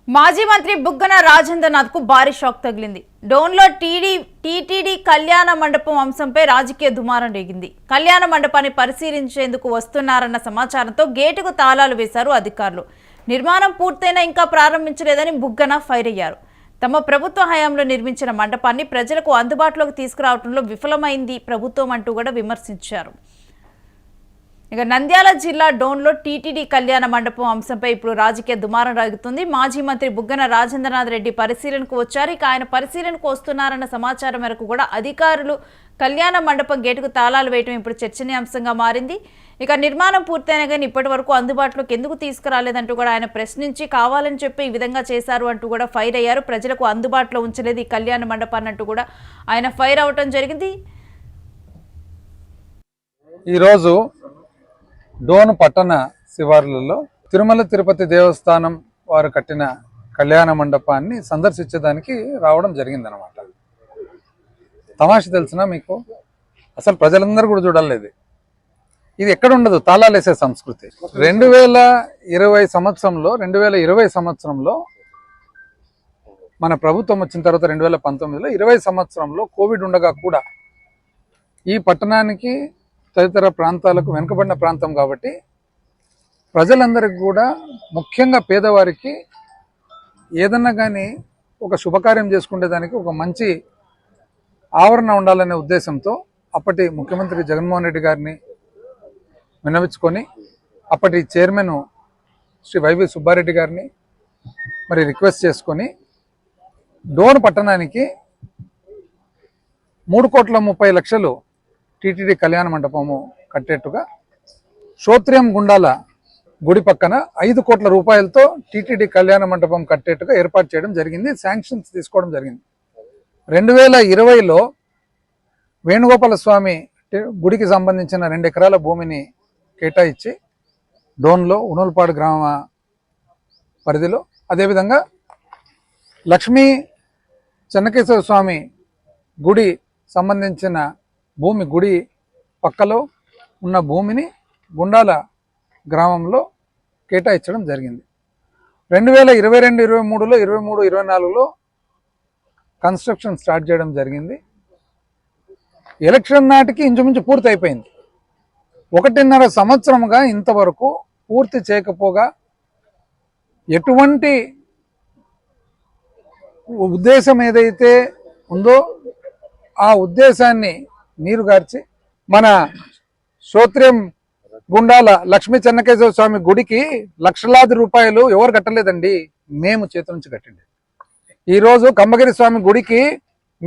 మాజీ మంత్రి బుగ్గన రాజేంద్రనాథ్ కు భారీ షాక్ తగిలింది. డోన్లో టీటీడీ కళ్యాణ మండపం అంశంపై రాజకీయ దుమారం రేగింది. కళ్యాణ మండపాన్ని పరిశీలించేందుకు వస్తున్నారన్న సమాచారంతో గేటుకు తాళాలు వేశారు అధికారులు. నిర్మాణం పూర్తయినా ఇంకా ప్రారంభించలేదని బుగ్గన ఫైర్ అయ్యారు. తమ ప్రభుత్వ హయాంలో నిర్మించిన మండపాన్ని ప్రజలకు అందుబాటులోకి తీసుకురావడంలో విఫలమైంది ప్రభుత్వం అంటూ కూడా విమర్శించారు. ఇక నంద్యాల జిల్లా డోన్లో టీటీడీ కళ్యాణ మండపం అంశంపై ఇప్పుడు రాజకీయ దుమారం రాగుతుంది. మాజీ మంత్రి బుగ్గన రాజేంద్రనాథ్ రెడ్డి పరిశీలనకు వచ్చారు. ఇక ఆయన పరిశీలనకు వస్తున్నారన్న సమాచారం మేరకు కూడా అధికారులు కళ్యాణ మండపం గేటుకు తాళాలు వేయడం ఇప్పుడు చర్చనీయాంశంగా మారింది. ఇక నిర్మాణం పూర్తయినా కానీ ఇప్పటి వరకు అందుబాటులోకి ఎందుకు తీసుకురాలేదంటూ కూడా ఆయన ప్రశ్నించి కావాలని చెప్పి ఈ విధంగా చేశారు అంటూ కూడా ఫైర్ అయ్యారు. ప్రజలకు అందుబాటులో ఉంచలేదు ఈ కళ్యాణ మండపాన్ని అంటూ కూడా ఆయన ఫైర్ అవటం జరిగింది. ఈరోజు డోను పట్టణ శివార్లలో తిరుమల తిరుపతి దేవస్థానం వారు కట్టిన కళ్యాణ మండపాన్ని సందర్శించడానికి రావడం జరిగిందనమాట. తమాష తెలిసినా మీకు, అసలు ప్రజలందరూ కూడా చూడలేదు. ఇది ఎక్కడ ఉండదు, తాళాలు వేసే సంస్కృతి. 2020 సంవత్సరంలో మన ప్రభుత్వం వచ్చిన తర్వాత 2019లో 20 సంవత్సరంలో కోవిడ్ ఉండగా కూడా ఈ పట్టణానికి తదితర ప్రాంతాలకు వెనుకబడిన ప్రాంతం కాబట్టి ప్రజలందరికీ కూడా, ముఖ్యంగా పేదవారికి ఏదన్నా కానీ ఒక శుభకార్యం చేసుకునేదానికి ఒక మంచి ఆవరణ ఉండాలనే ఉద్దేశంతో అప్పటి ముఖ్యమంత్రి జగన్మోహన్ రెడ్డి గారిని విన్నవించుకొని అప్పటి చైర్మన్ శ్రీ వైవి సుబ్బారెడ్డి గారిని మరి రిక్వెస్ట్ చేసుకొని డోన్ పట్టణానికి 3,30,00,000 టీటీడీ కళ్యాణ మండపము కట్టేట్టుగా, శ్రోత్రియం గుండాల గుడి పక్కన 5 కోట్ల రూపాయలతో టీటీడీ కళ్యాణ మండపం కట్టేట్టుగా ఏర్పాటు చేయడం జరిగింది. శాంక్షన్స్ తీసుకోవడం జరిగింది. 2020లో వేణుగోపాల స్వామి గుడికి సంబంధించిన 2 ఎకరాల భూమిని కేటాయించి డోన్లో ఉనుల్పాడు గ్రామ పరిధిలో, అదేవిధంగా లక్ష్మీ చెన్నకేశ్వర స్వామి గుడి సంబంధించిన భూమి, గుడి పక్కలో ఉన్న భూమిని గుండాల గ్రామంలో కేటాయించడం జరిగింది. 2022, 23లో 24లో కన్స్ట్రక్షన్ స్టార్ట్ చేయడం జరిగింది. ఎలక్షన్ నాటికి ఇంచుమించు పూర్తి అయిపోయింది. 1.5 సంవత్సరముగా ఇంతవరకు పూర్తి చేయకపోగా ఎటువంటి ఉద్దేశం ఏదైతే ఉందో ఆ ఉద్దేశాన్ని నీరుగార్చి మన శ్రోత్రియం గుండాల లక్ష్మీ చెన్నకేశ్వర స్వామి గుడికి లక్షలాది రూపాయలు ఎవరు కట్టలేదండి, మేము చేతి నుంచి కట్టిండే. ఈరోజు కంబగిరి స్వామి గుడికి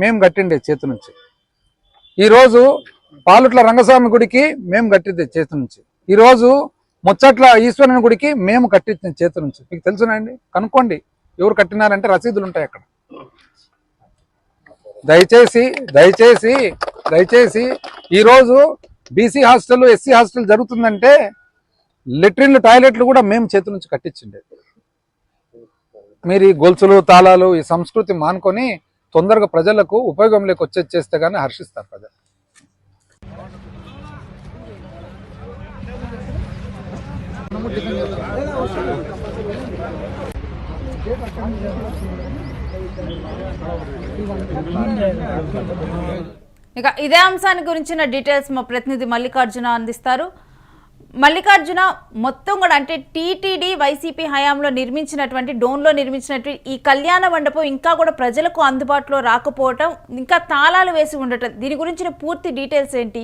మేము కట్టిండే చేతి నుంచి. ఈరోజు పాలుట్ల రంగస్వామి గుడికి మేము కట్టిందే చేతి నుంచి. ఈరోజు ముచ్చట్ల ఈశ్వరుని గుడికి మేము కట్టించిన చేతి నుంచి. మీకు తెలుసునండి, కనుక్కోండి ఎవరు కట్టినారంటే రసీదులు ఉంటాయి అక్కడ. దయచేసి ఈరోజు బీసీ హాస్టల్, ఎస్సీ హాస్టల్ జరుగుతుందంటే లెట్రిన్లు, టాయిలెట్లు కూడా మేము చేతి నుంచి కట్టించిండే. మీరు ఈ గొలుసులు, తాళాలు, ఈ సంస్కృతి మానుకొని తొందరగా ప్రజలకు ఉపయోగంలోకి వచ్చేది చేస్తే కానీ హర్షిస్తారు ప్రజలు. ఇక ఇదే అంశాన్ని గురించిన డీటెయిల్స్ మా ప్రతినిధి మల్లికార్జున అందిస్తారు. మల్లికార్జున, మొత్తం కూడా అంటే టీటీడీ వైసీపీ హయాంలో నిర్మించినటువంటి, డోన్లో నిర్మించినటువంటి ఈ కళ్యాణ మండపం ఇంకా కూడా ప్రజలకు అందుబాటులో రాకపోవటం, ఇంకా తాళాలు వేసి ఉండటం, దీని గురించిన పూర్తి డీటెయిల్స్ ఏంటి?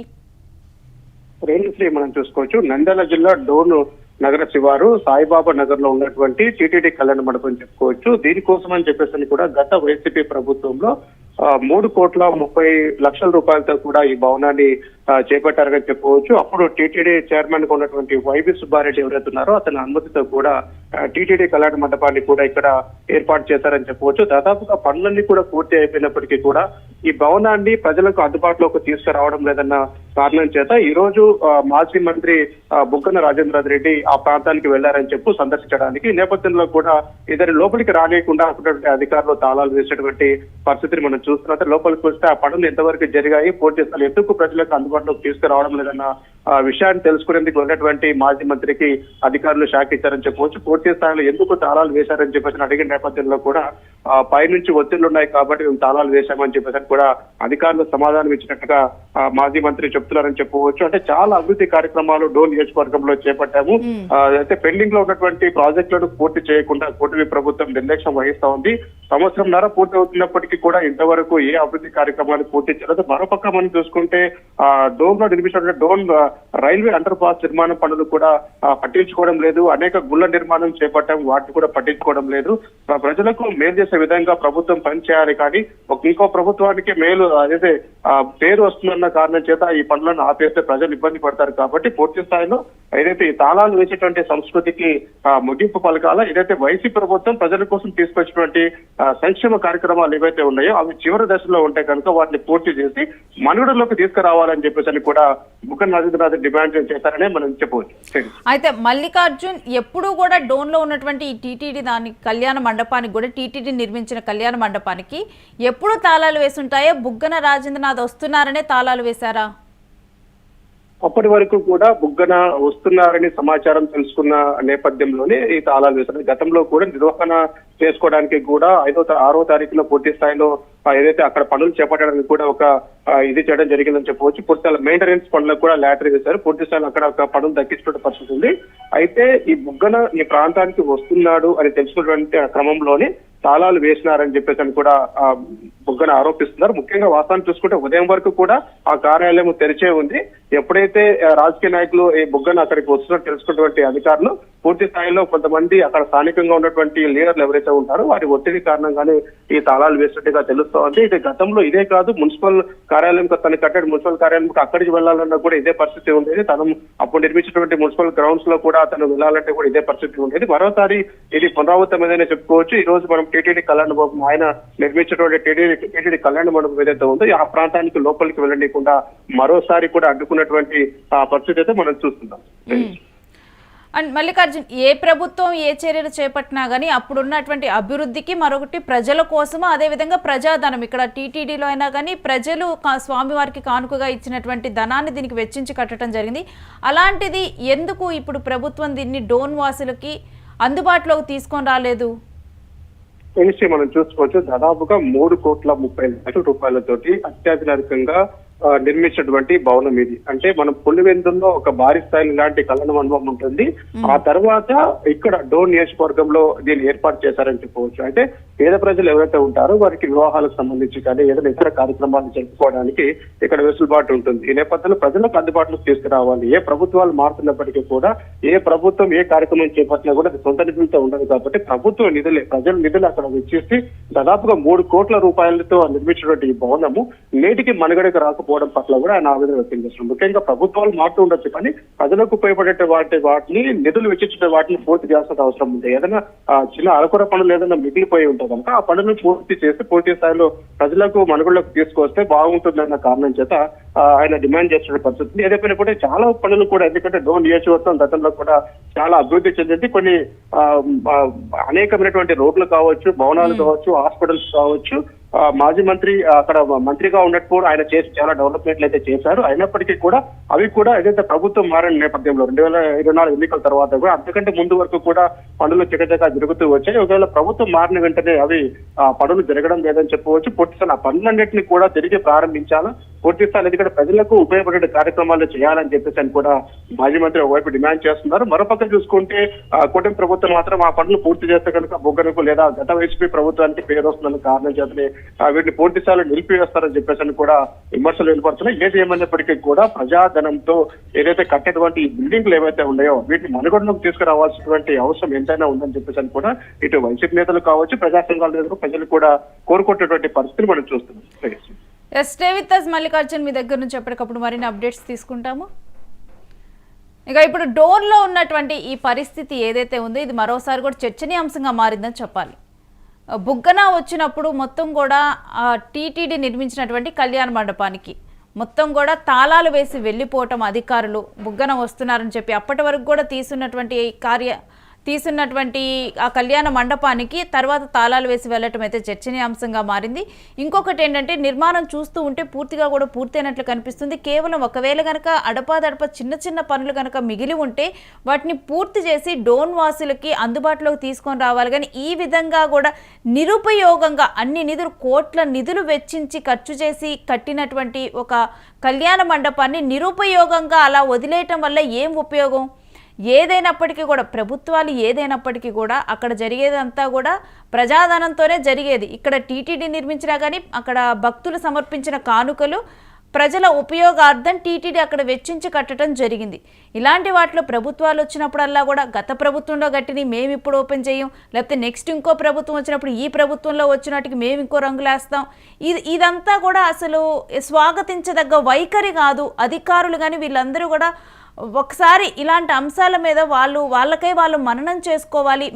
మనం చూసుకోవచ్చు, నంద్యాల జిల్లా డోన్ నగర శివారు సాయిబాబా నగర్ లో ఉన్నటువంటి టీటీడీ కళ్యాణ మండపం చెప్పుకోవచ్చు. దీనికోసం అని చెప్పేసి కూడా గత వైసీపీ ప్రభుత్వంలో 3,30,00,000 రూపాయలతో కూడా ఈ భవనాన్ని చేపట్టారని చెప్పుకోవచ్చు. అప్పుడు టీటీడీ చైర్మన్ గా ఉన్నటువంటి వైవి సుబ్బారెడ్డి ఎవరైతే ఉన్నారో అతని అనుమతితో కూడా టీటీడీ కళ్యాణ మండపాన్ని కూడా ఇక్కడ ఏర్పాటు చేశారని చెప్పవచ్చు. దాదాపుగా పనులన్నీ కూడా పూర్తి అయిపోయినప్పటికీ కూడా ఈ భవనాన్ని ప్రజలకు అందుబాటులోకి తీసుకురావడం లేదన్న కారణం చేత ఈ రోజు మాజీ మంత్రి బుగ్గన రాజేంద్రనాథ్ రెడ్డి ఆ ప్రాంతానికి వెళ్లారని చెప్పి సందర్శించడానికి. ఈ నేపథ్యంలో కూడా ఇద్దరు లోపలికి రానియకుండా అక్కడ అధికారులు తాళాలు వేసేటువంటి పరిస్థితిని మనం చూస్తున్నాం. లోపలికి వస్తే ఆ పనులు ఎంతవరకు జరిగాయి, పూర్తి స్థాయి ఎందుకు ప్రజలకు అందుబాటులోకి తీసుకురావడం లేదన్న విషయాన్ని తెలుసుకునేందుకు ఉన్నటువంటి మాజీ మంత్రికి అధికారులు షాక్ ఇచ్చారని చెప్పవచ్చు. పూర్తి స్థాయిలో ఎందుకు తాళాలు వేశారని చెప్పేసి అడిగిన నేపథ్యంలో కూడా పైనుంచి ఒత్తిళ్లు ఉన్నాయి కాబట్టి మేము తాళాలు వేశామని చెప్పేసి కూడా అధికారులు సమాధానం ఇచ్చినట్టుగా మాజీ మంత్రి చెప్తున్నారని చెప్పవచ్చు. అంటే చాలా అభివృద్ధి కార్యక్రమాలు డోన్ నియోజకవర్గంలో చేపట్టాము. అయితే పెండింగ్ లో ఉన్నటువంటి ప్రాజెక్టులను పూర్తి చేయకుండా కూటమి ప్రభుత్వం నిర్లక్ష్యం వహిస్తా ఉంది. సంవత్సరంన్నర పూర్తి అవుతున్నప్పటికీ కూడా ఇంతవరకు ఏ అభివృద్ధి కార్యక్రమాలు పూర్తి చేయలేదు. మరోపక్క మనం చూసుకుంటే డోన్ లో నిర్మించిన డోన్ రైల్వే అండర్ పాస్ నిర్మాణం పనులు కూడా పట్టించుకోవడం లేదు. అనేక గుళ్ల నిర్మాణం చేపట్టాం, వాటిని కూడా పట్టించుకోవడం లేదు. ప్రజలకు మేలు చేసే విధంగా ప్రభుత్వం పనిచేయాలి కానీ ఇంకో ప్రభుత్వానికి మేలు అదైతే పేరు వస్తుందన్న కారణం చేత ఈ పనులను ఆపేస్తే ప్రజలు ఇబ్బంది పడతారు. కాబట్టి పూర్తి స్థాయిలో ఏదైతే ఈ తాళాలు వేసేటువంటి సంస్కృతికి ముగింపు పలకాల. ఏదైతే వైసీపీ ప్రభుత్వం ప్రజల కోసం తీసుకొచ్చినటువంటి సంక్షేమ కార్యక్రమాలు ఏవైతే ఉన్నాయో అవి చివరి దశలో ఉంటే కనుక వాటిని పూర్తి చేసి మనుగడలోకి తీసుకురావాలని చెప్పేసి కూడా బుగ్గన రాజేంద్రనాథ్ డిమాండ్ చేశారనే మనం చెప్పవచ్చు. అయితే మల్లికార్జున్ ఎప్పుడు కూడా డోన్ లో ఉన్నటువంటి ఈ టీటీడీ దాని కళ్యాణ మండపానికి కూడా టీటీడీ నిర్మించిన కళ్యాణ మండపానికి ఎప్పుడు తాళాలు వేసుంటాయో బుగ్గన రాజేంద్రనాథ్ వస్తున్నారనే తాళాలు వేశారా? అప్పటి వరకు కూడా బుగ్గన వస్తున్నారని సమాచారం తెలుసుకున్న నేపథ్యంలోనే ఈ తాళాలు వేశారు. గతంలో కూడా నిర్వహణ చేసుకోవడానికి కూడా 6వ తారీఖున పూర్తి స్థాయిలో ఏదైతే అక్కడ పనులు చేపట్టడానికి కూడా ఒక ఇది చేయడం జరిగిందని చెప్పవచ్చు. పూర్తి స్థాయిలో మెయింటెనెన్స్ పనులకు కూడా లాటరీ వేశారు. పూర్తి స్థాయిలో అక్కడ ఒక పనులు దక్కించుకునే పరిస్థితి ఉంది. అయితే ఈ బుగ్గన ఈ ప్రాంతానికి వస్తున్నాడు అని తెలుసుకున్నటువంటి క్రమంలోనే తాళాలు వేసినారని చెప్పేసి కూడా బుగ్గన ఆరోపిస్తున్నారు. ముఖ్యంగా వాస్తవాన్ని చూసుకుంటే ఉదయం వరకు కూడా ఆ కార్యాలయం తెరిచే ఉంది. ఎప్పుడైతే రాజకీయ నాయకులు ఈ బుగ్గన అక్కడికి వస్తున్నట్టు తెలుసుకున్నటువంటి అధికారులు పూర్తి స్థాయిలో కొంతమంది అక్కడ స్థానికంగా ఉన్నటువంటి లీడర్లు ఎవరైతే ఉంటారో వారి ఒత్తిడి కారణంగానే ఈ తాళాలు వేసినట్టుగా తెలుస్తోంది. ఇది గతంలో ఇదే కాదు, మున్సిపల్ కార్యాలయం తను కట్టాడు, మున్సిపల్ కార్యాలయం అక్కడికి వెళ్లాలన్నా కూడా ఇదే పరిస్థితి ఉండేది. తను అప్పుడు నిర్మించినటువంటి మున్సిపల్ గ్రౌండ్స్ లో కూడా అతను వెళ్లాలంటే కూడా ఇదే పరిస్థితి ఉండేది. మరోసారి ఇది పునరావృతమైందని చెప్పుకోవచ్చు. ఈ రోజు మనం టీటీడీ కళ్యాణ మండపం ఆయన నిర్మించినటువంటి టీటీడీ కళ్యాణ మండపం ఏదైతే ఉందో ఆ ప్రాంతానికి లోపలికి వెళ్ళనీయకుండా మరోసారి కూడా అడ్డుకున్నటువంటి పరిస్థితి అయితే మనం చూస్తున్నాం. అండ్ మల్లికార్జున్, ఏ ప్రభుత్వం ఏ చర్యలు చేపట్టినా కానీ అప్పుడున్నటువంటి అభివృద్ధికి మరొకటి ప్రజల కోసము, అదేవిధంగా ప్రజాధనం ఇక్కడ టీటీడీలో అయినా కానీ ప్రజలు స్వామివారికి కానుకగా ఇచ్చినటువంటి ధనాన్ని దీనికి వెచ్చించి కట్టడం జరిగింది. అలాంటిది ఎందుకు ఇప్పుడు ప్రభుత్వం దీన్ని డోన్ వాసులకి అందుబాటులోకి తీసుకొని రాలేదు? మనం చూసుకోవచ్చు. దాదాపుగా 3,30,00,000 రూపాయలతోటి అత్యాధునికంగా నిర్మించినటువంటి భవనం ఇది. అంటే మనం పులివెందుల్లో ఒక భారీ స్థాయి లాంటి కళ్యాణ మండపం ఉంటుంది. ఆ తర్వాత ఇక్కడ డోన్ నియోజకవర్గంలో దీన్ని ఏర్పాటు చేశారని చెప్పవచ్చు. అంటే పేద ప్రజలు ఎవరైతే ఉంటారో వారికి వివాహాలకు సంబంధించి కానీ ఏదైనా ఇతర కార్యక్రమాలు జరుపుకోవడానికి ఇక్కడ వెసులుబాటు ఉంటుంది. ఈ నేపథ్యంలో ప్రజలకు అందుబాటులోకి తీసుకురావాలి. ఏ ప్రభుత్వాలు మారుతున్నప్పటికీ కూడా ఏ ప్రభుత్వం ఏ కార్యక్రమం చేపట్టినా కూడా సొంత నిధులతో ఉండదు. కాబట్టి ప్రభుత్వ నిధులే, ప్రజల నిధులు అక్కడ వెచ్చేసి దాదాపుగా 3 కోట్ల రూపాయలతో నిర్మించినటువంటి ఈ భవనము నేటికి మనుగడకు రాకపోవడం పట్ల కూడా ఆయన ఆవేదన వ్యక్తం చేస్తున్నారు. ముఖ్యంగా ప్రభుత్వాలు మారుతూ ఉండొచ్చు కానీ ప్రజలకు ఉపయోగపడే వాటిని నిధులు వెచ్చించిన వాటిని పూర్తి చేయాల్సిన అవసరం ఉంది. ఏదైనా చిన్న అరకొర పనులు ఏదైనా మిగిలిపోయి ఉంటే కనుక ఆ పనులను పూర్తి చేసి పూర్తి స్థాయిలో ప్రజలకు మనుగడలోకి తీసుకొస్తే బాగుంటుందన్న కారణం చేత ఆయన డిమాండ్ చేస్తున్న పరిస్థితి. ఏదైనా కూడా చాలా పనులు కూడా, ఎందుకంటే డోన్ నియోజకవర్గం గతంలో కూడా చాలా అభివృద్ధి చెందింది. కొన్ని అనేకమైనటువంటి రోడ్లు కావచ్చు, భవనాలు కావచ్చు, హాస్పిటల్స్ కావచ్చు. మాజీ మంత్రి అక్కడ మంత్రిగా ఉన్నప్పుడు ఆయన చేసి చాలా డెవలప్మెంట్లు అయితే చేశారు. అయినప్పటికీ కూడా అవి కూడా ఏదైతే ప్రభుత్వం మారిన నేపథ్యంలో 2024 ఎన్నికల తర్వాత కూడా అంతకంటే ముందు వరకు కూడా పనులు చకచకా జరుగుతూ వచ్చాయి. ఒకవేళ ప్రభుత్వం మారిన వెంటనే అవి పనులు జరగడం లేదని చెప్పవచ్చు. పూర్తిస్థాయి ఆ పనులన్నింటినీ కూడా తిరిగి ప్రారంభించాలా, పూర్తిస్థాయి ఎందుకంటే ప్రజలకు ఉపయోగపడే కార్యక్రమాలు చేయాలని చెప్పేసి కూడా మాజీ మంత్రి ఒకవైపు డిమాండ్ చేస్తున్నారు. మరోపక్క చూసుకుంటే కూటమి ప్రభుత్వం మాత్రం ఆ పనులు పూర్తి చేస్తే కనుక బొగ్గనకు లేదా గత వైసీపీ ప్రభుత్వానికి పేరు వస్తుందన్న కారణం చేతనే వీటిని పూర్తి స్థాయిలో నిలిపివేస్తారని చెప్పేసి కూడా విమర్శలు వెలువడుతున్నాయి. ఏది ఏమైనప్పటికీ కూడా ప్రజాధనంతో ఏదైతే కట్టేటువంటి బిల్డింగ్లు ఏవైతే ఉన్నాయో వీటిని మనుగడలోకి తీసుకురావాల్సినటువంటి అవసరం ఎంతైనా ఉందని చెప్పేసి కూడా ఇటు వైసీపీ నేతలు కావచ్చు, ప్రజా సంఘాల నేతలు, ప్రజలు కూడా కోరుకుంటున్నటువంటి పరిస్థితిని మనం చూస్తున్నాం. స్టే విత్ us మల్లికార్జున్, మీ దగ్గర నుంచి ఎప్పటికప్పుడు మరిన్ని అప్డేట్స్ తీసుకుంటాము. ఇక ఇప్పుడు డోన్లో ఉన్నటువంటి ఈ పరిస్థితి ఏదైతే ఉందో ఇది మరోసారి కూడా చర్చనీయాంశంగా మారిందని చెప్పాలి. బుగ్గన వచ్చినప్పుడు మొత్తం కూడా టీటీడీ నిర్మించినటువంటి కళ్యాణ మండపానికి మొత్తం కూడా తాళాలు వేసి వెళ్ళిపోవటం అధికారులు బుగ్గన వస్తున్నారని చెప్పి అప్పటి వరకు కూడా తీసున్నటువంటి ఆ కళ్యాణ మండపానికి తర్వాత తాళాలు వేసి వెళ్ళటం అయితే చర్చనీయాంశంగా మారింది. ఇంకొకటి ఏంటంటే నిర్మాణం చూస్తూ ఉంటే పూర్తిగా కూడా పూర్తయినట్లు కనిపిస్తుంది. కేవలం ఒకవేళ కనుక అడపాదడప చిన్న చిన్న పనులు కనుక మిగిలి ఉంటే వాటిని పూర్తి చేసి డోన్ వాసులకి అందుబాటులోకి తీసుకొని రావాలి. కానీ ఈ విధంగా కూడా నిరుపయోగంగా అన్ని నిధులు కోట్ల నిధులు వెచ్చించి ఖర్చు చేసి కట్టినటువంటి ఒక కళ్యాణ మండపాన్ని నిరుపయోగంగా అలా వదిలేయటం వల్ల ఏం ఉపయోగం? ఏదైనప్పటికీ కూడా ప్రభుత్వాలు ఏదైనప్పటికీ కూడా అక్కడ జరిగేదంతా కూడా ప్రజాధనంతోనే జరిగేది. ఇక్కడ టీటీడీ నిర్మించినా కానీ అక్కడ భక్తులు సమర్పించిన కానుకలు ప్రజల ఉపయోగార్థం టీటీడీ అక్కడ వెచ్చించి కట్టడం జరిగింది. ఇలాంటి వాటిలో ప్రభుత్వాలు వచ్చినప్పుడల్లా కూడా గత ప్రభుత్వంలో కట్టిని మేము ఇప్పుడు ఓపెన్ చేయం, లేకపోతే నెక్స్ట్ ఇంకో ప్రభుత్వం వచ్చినప్పుడు ఈ ప్రభుత్వంలో వచ్చినట్టుకి మేము ఇంకో రంగులేస్తాం. ఇదంతా కూడా అసలు స్వాగతించదగ్గ వైఖరి కాదు. అధికారులు కానీ వీళ్ళందరూ కూడా ఒకసారి ఇలాంటి అంశాల మీద వాళ్ళకై వాళ్ళు మననం చేసుకోవాలి.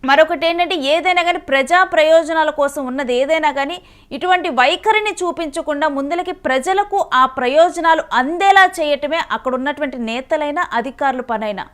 మరొకటి ఏంటంటే ఏదైనా కానీ ప్రజా ప్రయోజనాల కోసం ఉన్నది ఏదైనా కానీ ఇటువంటి వైఖరిని చూపించకుండా ముందలకి ప్రజలకు ఆ ప్రయోజనాలు అందేలా చేయటమే అక్కడ ఉన్నటువంటి నేతలైన అధికారుల పనైనా.